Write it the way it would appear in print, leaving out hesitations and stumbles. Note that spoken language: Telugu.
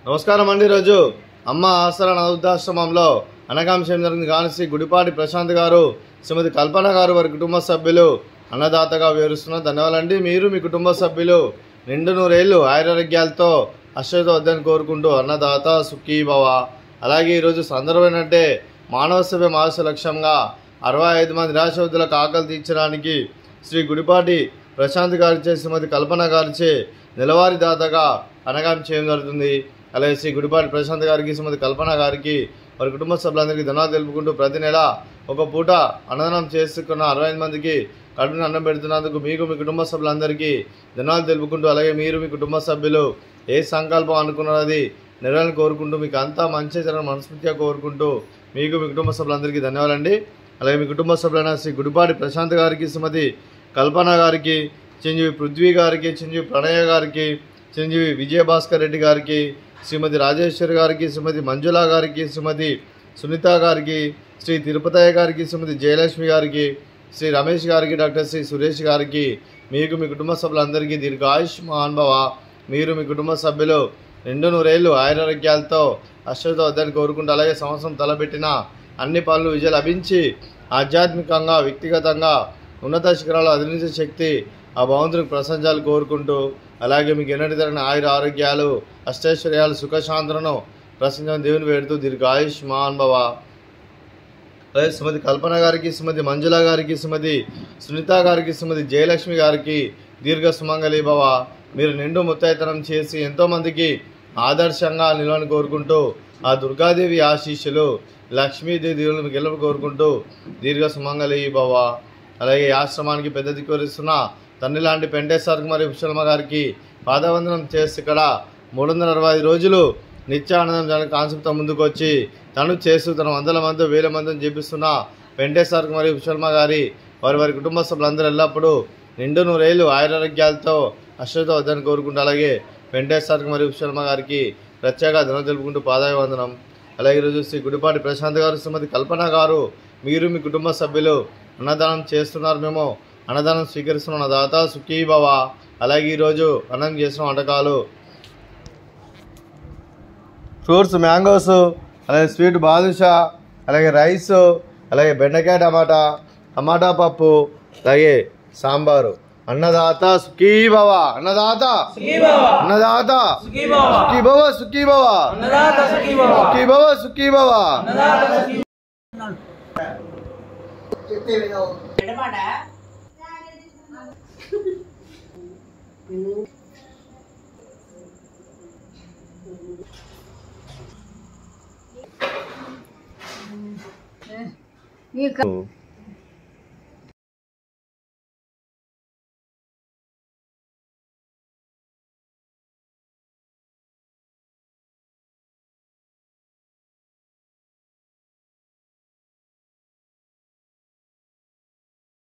నమస్కారం అండి. ఈరోజు అమ్మ ఆసరా అనాథాశ్రమంలో అనగాంశం జరిగింది కానీ శ్రీ గుడిపాటి ప్రశాంత్ గారు, శ్రీమతి కల్పన గారు వారి కుటుంబ సభ్యులు అన్నదాతగా వివరిస్తున్నారు. ధన్యవాదాలండి. మీరు మీ కుటుంబ సభ్యులు నిండు నూరేళ్లు ఆయురారోగ్యాలతో అశ్వతో వద్దని కోరుకుంటూ అన్నదాత సుఖీభవ. అలాగే ఈరోజు సందర్భం ఏంటంటే మానవ సేవ మాస లక్ష్యంగా 65 మంది నిరాశ్రతులకు ఆకలి తీర్చడానికి శ్రీ గుడిపాటి ప్రశాంత్ గారిచే శ్రీమతి కల్పన గారిచే నెలవారీ దాతగా అనగాం చేయడం జరుగుతుంది. అలాగే శ్రీ గుడిపాటి ప్రశాంత్ గారికి, శ్రీమతి కల్పన గారికి వారి కుటుంబ సభ్యులందరికీ ధన్యవాదాలు తెలుపుకుంటూ ప్రతి నెల ఒక పూట అన్నదానం చేసుకున్న 65 మందికి కడుపుని అన్నం పెడుతున్నందుకు మీకు మీ కుటుంబ సభ్యులందరికీ ధన్యవాదాలు తెలుపుకుంటూ, అలాగే మీరు మీ కుటుంబ సభ్యులు ఏ సంకల్పం అనుకున్నది అది నెరవేరాలని కోరుకుంటూ, మీకు అంతా మంచి జరగని మనస్ఫూర్తిగా కోరుకుంటూ మీకు మీ కుటుంబ సభ్యులందరికీ ధన్యవాదాలండి. అలాగే మీ కుటుంబ సభ్యులైన శ్రీ గుడిపాటి ప్రశాంత్ గారికి, శ్రీమతి కల్పన గారికి, చిరంజీవి పృథ్వీ గారికి, చిరంజీవి ప్రణయ గారికి, చిరంజీవి విజయభాస్కర్ రెడ్డి గారికి, శ్రీమతి రాజేశ్వరి గారికి, శ్రీమతి మంజుల గారికి, శ్రీమతి సునీత గారికి, శ్రీ తిరుపతయ్య గారికి, శ్రీమతి జయలక్ష్మి గారికి, శ్రీ రమేష్ గారికి, డాక్టర్ శ్రీ సురేష్ గారికి, మీకు మీ కుటుంబ సభ్యులందరికీ దీర్ఘాయుష్ మహానుభవ. మీరు మీ కుటుంబ సభ్యులు నిండు నూరేళ్లు ఆయురారోగ్యాలతో అశ్వతో వద్దని కోరుకుంటూ, అలాగే సంవత్సరం తలపెట్టిన అన్ని పనులు విజయం లభించి ఆధ్యాత్మికంగా వ్యక్తిగతంగా ఉన్నత శిఖరాలు అధినించే శక్తి ఆ భగవంతునికి ప్రశంసాలు కోరుకుంటూ, అలాగే మీకు ఎన్నటి తరని ఆయుర ఆరోగ్యాలు అష్టైశ్వర్యాలు సుఖశాంతులను ప్రశంసను దేవుని వేడుతూ దీర్ఘాయుష్ మహానుభవ. అలాగే శ్రీమతి కల్పన గారికి, శ్రీమతి మంజుల గారికి, శ్రీమతి సునీత గారికి, శ్రీమతి జయలక్ష్మి గారికి దీర్ఘ సుమంగళి భవ. మీరు నిండు ముత్తైతనం చేసి ఎంతోమందికి ఆదర్శంగా నిలవని కోరుకుంటూ, ఆ దుర్గాదేవి ఆశీస్సులు లక్ష్మీదేవి దేవుని మీకు గెలుపు కోరుకుంటూ దీర్ఘ సుమంగళి భవ. అలాగే ఈ ఆశ్రమానికి పెద్ద దిక్కువరిస్తున్న తండ్రి లాంటి పెంటేశ్వర్ మరియు విశ్వమ్మ గారికి పాదవందనం చేసి ఇక్కడ 365 రోజులు నిత్యానందం జన కాన్సెప్ట్తో ముందుకు వచ్చి తను చేస్తూ తన వందల మంది వేల మందిని చేపిస్తున్న పెంటేశ్వర్ మరియు విశ్వమ్మ గారి వారి కుటుంబ సభ్యులందరూ ఎల్లప్పుడూ నిండు నూరేళ్లు ఆయురారోగ్యాలతో అశ్వతో వద్దని కోరుకుంటూ, అలాగే వెంకటేశ్వర మరియు విశ్వమ్మ గారికి ప్రత్యేక ధనం తెలుపుకుంటూ పాదాభివందనం. అలాగే ఈరోజు శ్రీ గుడిపాటి ప్రశాంత్ గారు, శ్రీమతి కల్పన గారు మీరు మీ కుటుంబ సభ్యులు అన్నదానం చేస్తున్నారు. మేము అన్నదానం స్వీకరిస్తున్న దాత సుఖీభవ. అలాగే ఈరోజు అన్నం చేసిన వంటకాలు ఫ్రూట్స్ మ్యాంగోస్, అలాగే స్వీట్ బాదుషా, అలాగే రైస్, అలాగే బెండకాయ టమాటా పప్పు, అలాగే సాంబారు. అన్నదాత సుఖీభవ, అన్నదాత అన్నదాత సుఖీభవ, సుఖీభవ సుఖీభవ, సుఖీభవ. నీకు